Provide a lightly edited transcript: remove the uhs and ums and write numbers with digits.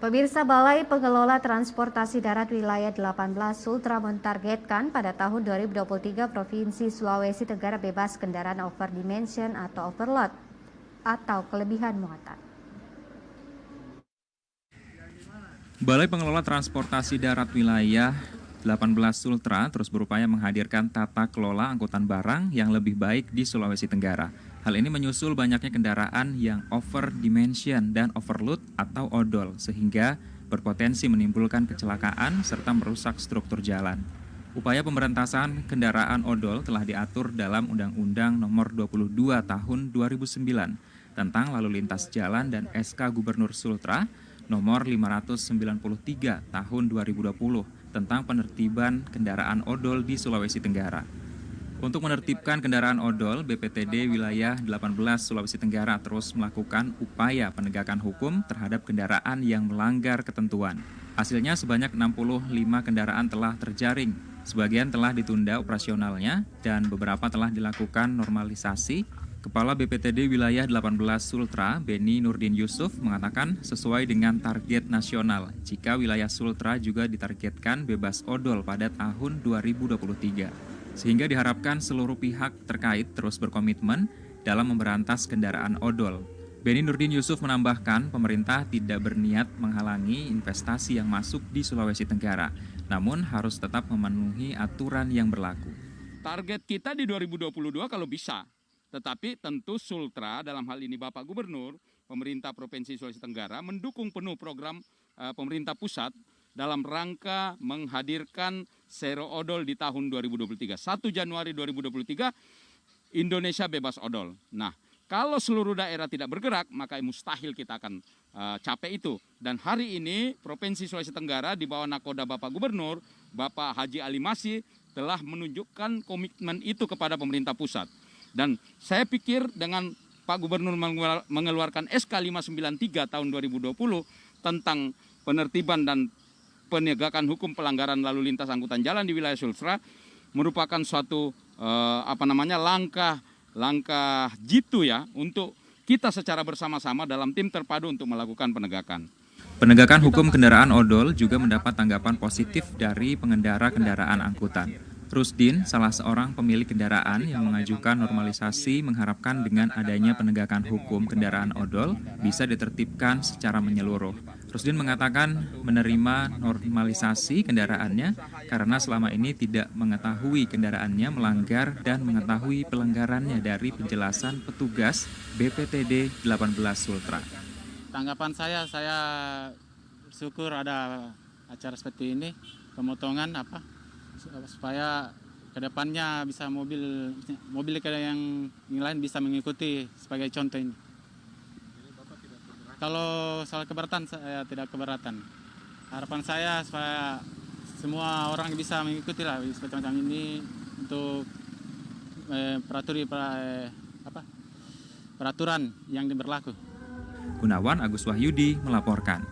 Pemirsa, Balai Pengelola Transportasi Darat Wilayah 18 Sultra mentargetkan pada tahun 2023 Provinsi Sulawesi Tenggara bebas kendaraan overdimension atau overload atau kelebihan muatan. Balai Pengelola Transportasi Darat Wilayah 18 Sultra terus berupaya menghadirkan tata kelola angkutan barang yang lebih baik di Sulawesi Tenggara. Hal ini menyusul banyaknya kendaraan yang over dimension dan overload atau odol, sehingga berpotensi menimbulkan kecelakaan serta merusak struktur jalan. Upaya pemberantasan kendaraan odol telah diatur dalam Undang-Undang Nomor 22 Tahun 2009 tentang Lalu Lintas Jalan dan SK Gubernur Sultra Nomor 593 Tahun 2020 tentang penertiban kendaraan odol di Sulawesi Tenggara. Untuk menertibkan kendaraan odol, BPTD Wilayah 18 Sulawesi Tenggara terus melakukan upaya penegakan hukum terhadap kendaraan yang melanggar ketentuan. Hasilnya sebanyak 65 kendaraan telah terjaring, sebagian telah ditunda operasionalnya, dan beberapa telah dilakukan normalisasi. Kepala BPTD Wilayah 18 Sultra, Beni Nurdin Yusuf, mengatakan sesuai dengan target nasional, jika wilayah Sultra juga ditargetkan bebas odol pada tahun 2023. Sehingga diharapkan seluruh pihak terkait terus berkomitmen dalam memberantas kendaraan odol. Beni Nurdin Yusuf menambahkan pemerintah tidak berniat menghalangi investasi yang masuk di Sulawesi Tenggara, namun harus tetap memenuhi aturan yang berlaku. Target kita di 2022 kalau bisa, tetapi tentu Sultra dalam hal ini Bapak Gubernur, pemerintah Provinsi Sulawesi Tenggara mendukung penuh program pemerintah pusat dalam rangka menghadirkan zero odol di tahun 2023. 1 Januari 2023 Indonesia bebas odol. Nah, kalau seluruh daerah tidak bergerak, maka mustahil kita akan capai itu. Dan hari ini Provinsi Sulawesi Tenggara di bawah nakoda Bapak Gubernur, Bapak Haji Ali Masih telah menunjukkan komitmen itu kepada pemerintah pusat. Dan saya pikir dengan Pak Gubernur mengeluarkan SK 593 tahun 2020 tentang penertiban dan penegakan hukum pelanggaran lalu lintas angkutan jalan di wilayah Sultra merupakan suatu langkah jitu ya untuk kita secara bersama-sama dalam tim terpadu untuk melakukan penegakan. Penegakan hukum kendaraan odol juga mendapat tanggapan positif dari pengendara kendaraan angkutan. Rusdin, salah seorang pemilik kendaraan yang mengajukan normalisasi, mengharapkan dengan adanya penegakan hukum kendaraan odol bisa ditertibkan secara menyeluruh. Rusdin mengatakan menerima normalisasi kendaraannya karena selama ini tidak mengetahui kendaraannya melanggar dan mengetahui pelanggarannya dari penjelasan petugas BPTD 18 Sultra. Tanggapan saya bersyukur ada acara seperti ini, pemotongan supaya kedepannya bisa mobil yang lain bisa mengikuti sebagai contoh ini. Kalau soal keberatan, saya tidak keberatan. Harapan saya supaya semua orang bisa mengikuti lah seperti macam ini untuk peraturan yang berlaku. Gunawan Agus Wahyudi melaporkan.